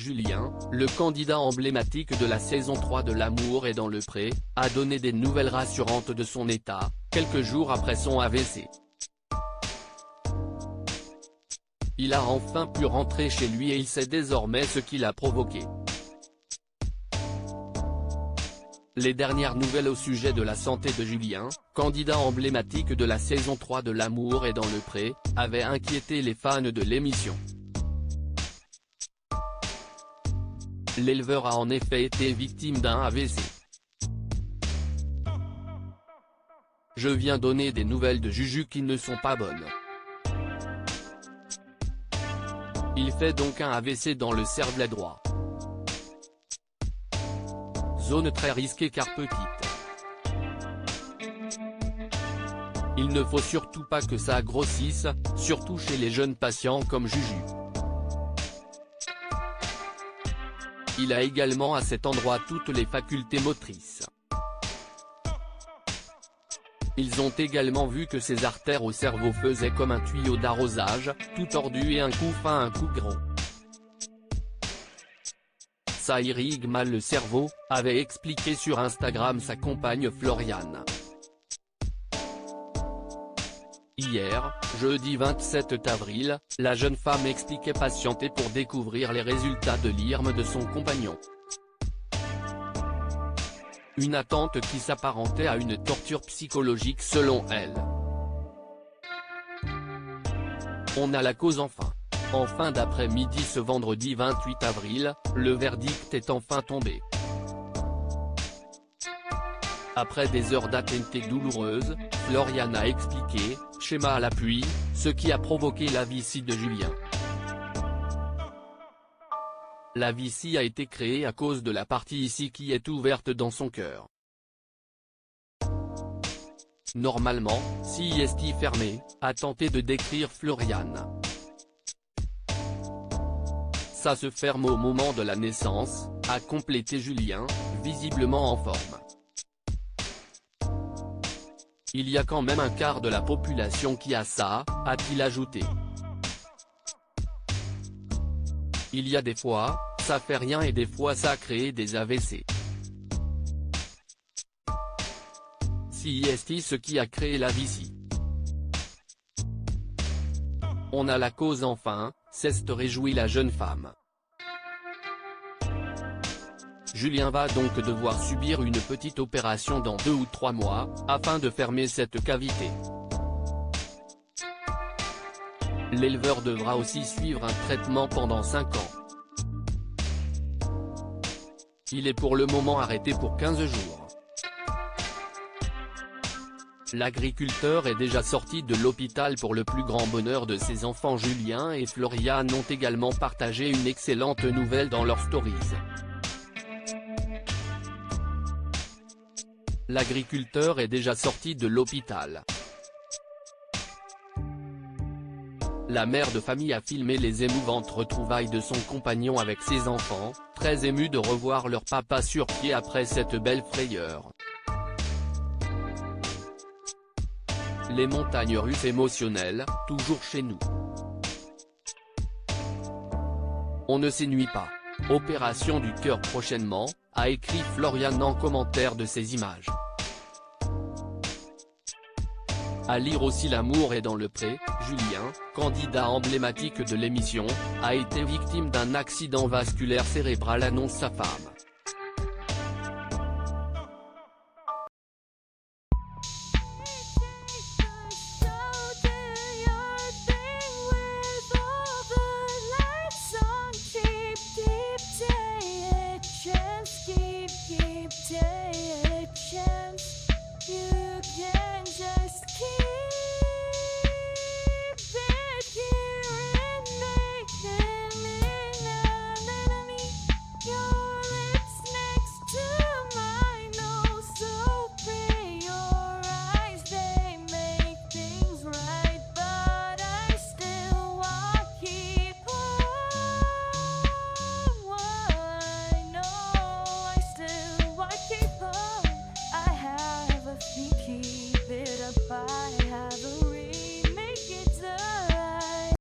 Julien, le candidat emblématique de la saison 3 de L'amour est dans le pré, a donné des nouvelles rassurantes de son état, quelques jours après son AVC. Il a enfin pu rentrer chez lui et il sait désormais ce qui l'a provoqué. Les dernières nouvelles au sujet de la santé de Julien, candidat emblématique de la saison 3 de L'amour est dans le pré, avaient inquiété les fans de l'émission. L'éleveur a en effet été victime d'un AVC. Je viens donner des nouvelles de Juju qui ne sont pas bonnes. Il fait donc un AVC dans le cervelet droit. Zone très risquée car petite. Il ne faut surtout pas que ça grossisse, surtout chez les jeunes patients comme Juju. Il a également à cet endroit toutes les facultés motrices. Ils ont également vu que ses artères au cerveau faisaient comme un tuyau d'arrosage, tout tordu et un coup fin un coup gros. Ça irrigue mal le cerveau, avait expliqué sur Instagram sa compagne Floriane. Hier, jeudi 27 avril, la jeune femme expliquait patienter pour découvrir les résultats de l'IRM de son compagnon. Une attente qui s'apparentait à une torture psychologique selon elle. On a la cause enfin. En fin d'après-midi ce vendredi 28 avril, le verdict est enfin tombé. Après des heures d'attente douloureuses, Floriane a expliqué, schéma à l'appui, ce qui a provoqué l'AVC de Julien. L'AVC a été créé à cause de la partie ici qui est ouverte dans son cœur. Normalement, si est fermé, a tenté de décrire Floriane. Ça se ferme au moment de la naissance, a complété Julien, visiblement en forme. Il y a quand même un quart de la population qui a ça, a-t-il ajouté. Il y a des fois, ça fait rien et des fois ça a créé des AVC. Si est ce qui a créé l'AVC. On a la cause enfin, s'est réjouit la jeune femme. Julien va donc devoir subir une petite opération dans 2 ou 3 mois, afin de fermer cette cavité. L'éleveur devra aussi suivre un traitement pendant 5 ans. Il est pour le moment arrêté pour 15 jours. L'agriculteur est déjà sorti de l'hôpital pour le plus grand bonheur de ses enfants. Julien et Floriane ont également partagé une excellente nouvelle dans leurs stories. L'agriculteur est déjà sorti de l'hôpital. La mère de famille a filmé les émouvantes retrouvailles de son compagnon avec ses enfants, très émus de revoir leur papa sur pied après cette belle frayeur. Les montagnes russes émotionnelles, toujours chez nous. On ne s'ennuie pas. Opération du cœur prochainement, a écrit Floriane en commentaire de ces images. À lire aussi L'amour est dans le pré, Julien, candidat emblématique de l'émission, a été victime d'un accident vasculaire cérébral annonce sa femme. Take a chance, you can